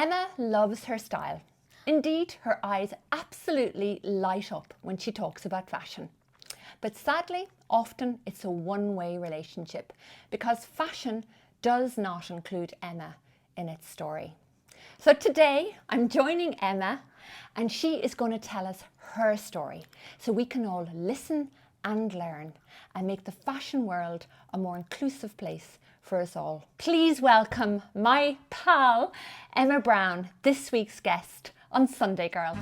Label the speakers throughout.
Speaker 1: Emma loves her style. Indeed, her eyes absolutely light up when she talks about fashion. But sadly, often it's a one-way relationship because fashion does not include Emma in its story. So today I'm joining Emma and she is going to tell us her story so we can all listen and learn and make the fashion world a more inclusive place for us all. Please welcome my pal Emma Browne, this week's guest on Sunday Girl.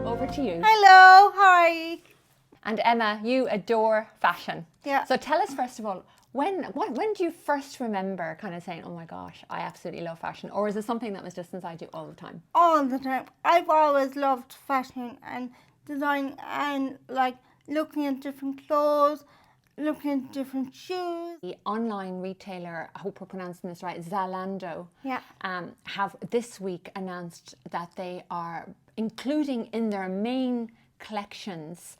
Speaker 1: Over to you.
Speaker 2: Hello, how are you?
Speaker 1: And Emma, you adore fashion.
Speaker 2: Yeah.
Speaker 1: So tell us first of all, when do you first remember kind of saying, oh my gosh, I absolutely love fashion? Or is it something that was just inside you all the time?
Speaker 2: All the time. I've always loved fashion and design and like looking at different clothes, looking at different shoes.
Speaker 1: The online retailer, I hope we're pronouncing this right, Zalando,
Speaker 2: Yeah.
Speaker 1: have this week announced that they are including in their main collections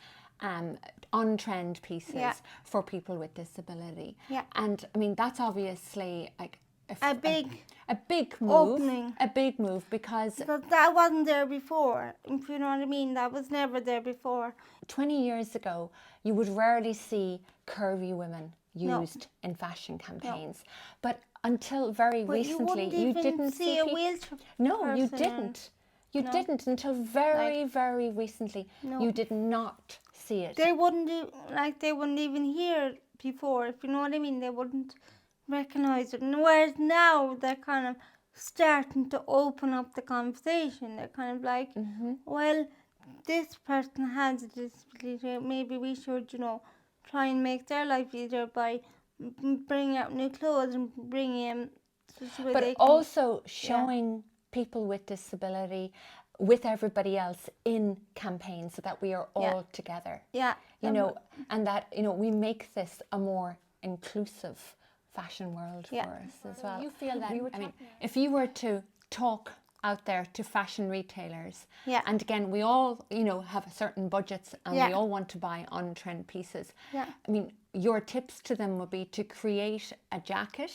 Speaker 1: on-trend pieces for people with disability.
Speaker 2: Yeah.
Speaker 1: And I mean, that's obviously like
Speaker 2: A big
Speaker 1: move.
Speaker 2: opening.
Speaker 1: A big move because
Speaker 2: that wasn't there before, if you know what I mean. That was never there before.
Speaker 1: 20 years ago, you would rarely see curvy women used in fashion campaigns. But until very recently, you didn't see
Speaker 2: a wheelchair.
Speaker 1: No, you
Speaker 2: person
Speaker 1: didn't. You didn't until very recently. You did not see it.
Speaker 2: They wouldn't even hear it before, if you know what I mean. They wouldn't recognise it. And whereas now they're kind of starting to open up the conversation. They're kind of like, well, this person has a disability. Maybe we should, try and make their life easier by bringing out new clothes and bringing in.
Speaker 1: But also showing people with disability with everybody else in campaigns so that we are all together.
Speaker 2: Yeah.
Speaker 1: And that, we make this a more inclusive fashion world for us as well. You feel that, if you were to talk out there to fashion retailers, and again, we all, have certain budgets and we all want to buy on-trend pieces.
Speaker 2: Yeah.
Speaker 1: I mean, your tips to them would be to create a jacket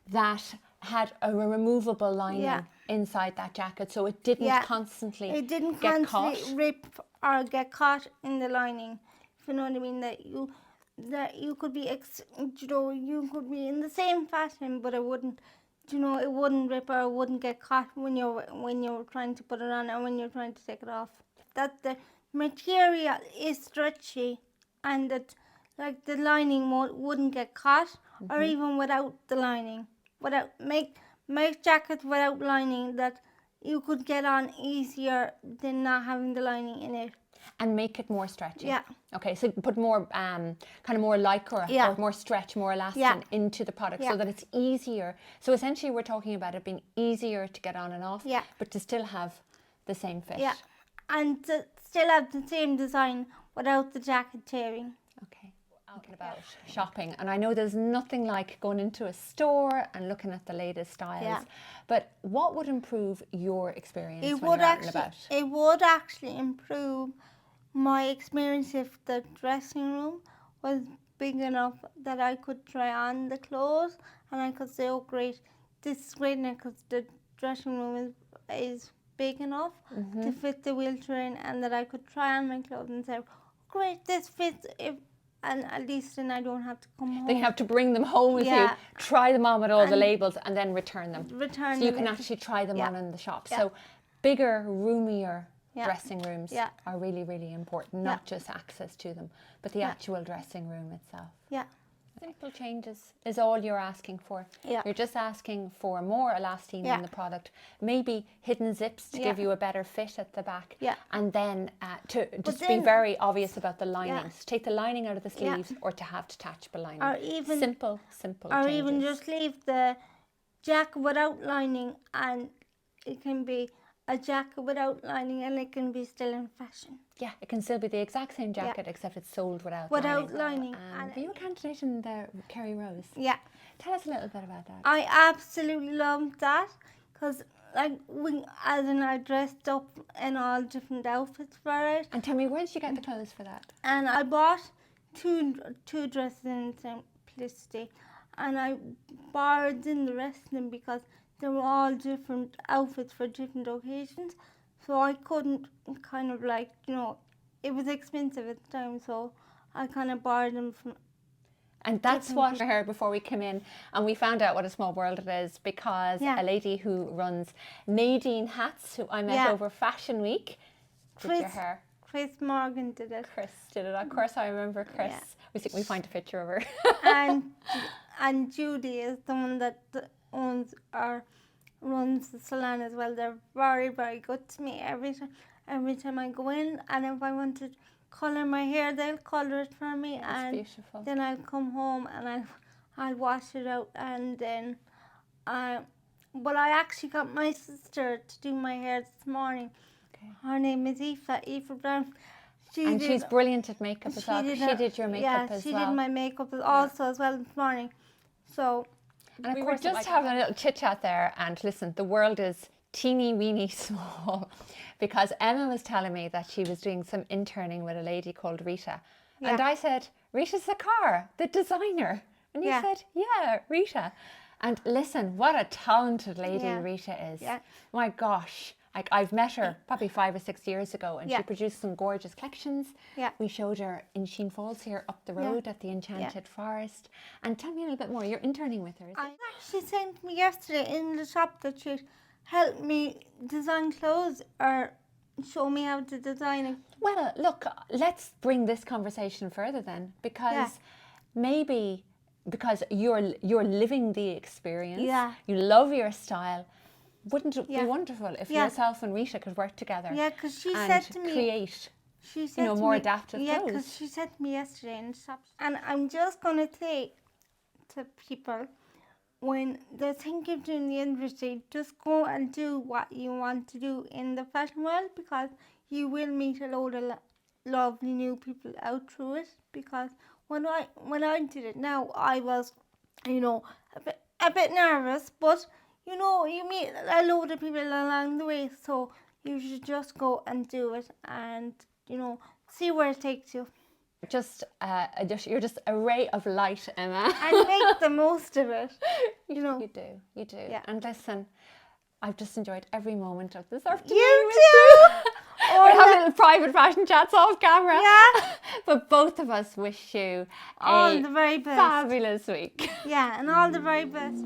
Speaker 1: that had a removable lining inside that jacket, so it didn't constantly get caught.
Speaker 2: Rip or get caught in the lining. If you know what I mean, that you could be, you could be in the same fashion, but it wouldn't, it wouldn't rip or it wouldn't get caught when you're trying to put it on or when you're trying to take it off. That the material is stretchy, and that like the lining wouldn't get caught, or even without the lining. Make jackets without lining that you could get on easier than not having the lining in it.
Speaker 1: And make it more stretchy.
Speaker 2: Yeah.
Speaker 1: Okay, so put more kind of more lycra or more stretch, more elastin into the product so that it's easier. So essentially we're talking about it being easier to get on and off, but to still have the same fit.
Speaker 2: Yeah, and to still have the same design without the jacket tearing.
Speaker 1: Okay. Talking about shopping, and I know there's nothing like going into a store and looking at the latest styles, but what would improve your experience when you're out and about?
Speaker 2: It would actually improve my experience if the dressing room was big enough that I could try on the clothes and I could say, oh great, this is great now because the dressing room is big enough to fit the wheelchair in, and that I could try on my clothes and say, oh, great, this fits. And at least then I don't have to come home.
Speaker 1: They have to bring them home with you, try them on with all the labels, and then return them. So you can actually try them on in the shop. So bigger, roomier dressing rooms are really, really important. Not just access to them, but the actual dressing room itself.
Speaker 2: Yeah.
Speaker 1: Simple changes is all you're asking for.
Speaker 2: Yeah.
Speaker 1: You're just asking for more elastin in the product, maybe hidden zips to give you a better fit at the back, and then to just be very obvious about the linings. To take the lining out of the sleeves or to have detachable lining.
Speaker 2: Or even
Speaker 1: simple
Speaker 2: or
Speaker 1: changes.
Speaker 2: even just leave the jacket without lining, and it can be a jacket without lining and it can be still in fashion.
Speaker 1: Yeah, it can still be the exact same jacket except it's sold without
Speaker 2: lining.
Speaker 1: Were you a candidate in the Kerry Rose?
Speaker 2: Yeah.
Speaker 1: Tell us a little bit about that.
Speaker 2: I absolutely loved that because I dressed up in all different outfits for it.
Speaker 1: And tell me, where did you get the clothes for that?
Speaker 2: And I bought two dresses in simplicity, and I borrowed in the rest of them because they were all different outfits for different occasions. So I couldn't kind of like, it was expensive at the time, so I kind of borrowed them from.
Speaker 1: And that's what I heard before we came in, and we found out what a small world it is because
Speaker 2: Yeah.
Speaker 1: a lady who runs Nadine Hats, who I met over Fashion Week, did your hair.
Speaker 2: Chris Morgan did it.
Speaker 1: Chris did it. Of course, I remember Chris.
Speaker 2: Yeah.
Speaker 1: We find a picture of her.
Speaker 2: and Judy is the one that owns or runs the salon as well. They're very, very good to me every time I go in, and if I want to colour my hair, they'll colour it for me.
Speaker 1: That's
Speaker 2: and
Speaker 1: beautiful.
Speaker 2: Then I'll come home and I'll wash it out, and then but I actually got my sister to do my hair this morning. Okay. Her name is Emma Browne.
Speaker 1: She's brilliant at makeup as well. She did your makeup as well.
Speaker 2: Yeah, she did my makeup also as well this morning. So,
Speaker 1: and we were just having a little chit chat there, and listen, the world is teeny weeny small because Emma was telling me that she was doing some interning with a lady called Rita. Yeah. And I said, Rita Zakar, the designer. And you said, yeah, Rita. And listen, what a talented lady Rita is. Yeah. My gosh. I've met her probably 5 or 6 years ago, and she produced some gorgeous collections. Yeah. We showed her in Sheen Falls here up the road at the Enchanted Forest. And tell me a little bit more. You're interning with her, is it?
Speaker 2: She sent me yesterday in the shop that she'd help me design clothes or show me how to design it.
Speaker 1: Well, look, let's bring this conversation further then, because maybe because you're living the experience. Yeah. You love your style. Wouldn't it be wonderful if yourself and Rita could work together?
Speaker 2: Yeah, because she said to me,
Speaker 1: create, more adaptive clothes.
Speaker 2: Yeah, because she said to me yesterday in the shop, and I'm just going to say to people, when they're thinking of doing the industry, just go and do what you want to do in the fashion world, because you will meet a load of lovely new people out through it. Because when I did it now, I was, a bit nervous, but you meet a load of people along the way, so you should just go and do it and, see where it takes you.
Speaker 1: You're just a ray of light, Emma.
Speaker 2: And make the most of it.
Speaker 1: You do. Yeah. And listen, I've just enjoyed every moment of this afternoon.
Speaker 2: You too!
Speaker 1: We have little private fashion chats off camera.
Speaker 2: Yeah.
Speaker 1: But both of us wish you
Speaker 2: all the very best.
Speaker 1: Fabulous week.
Speaker 2: Yeah, and all the very best.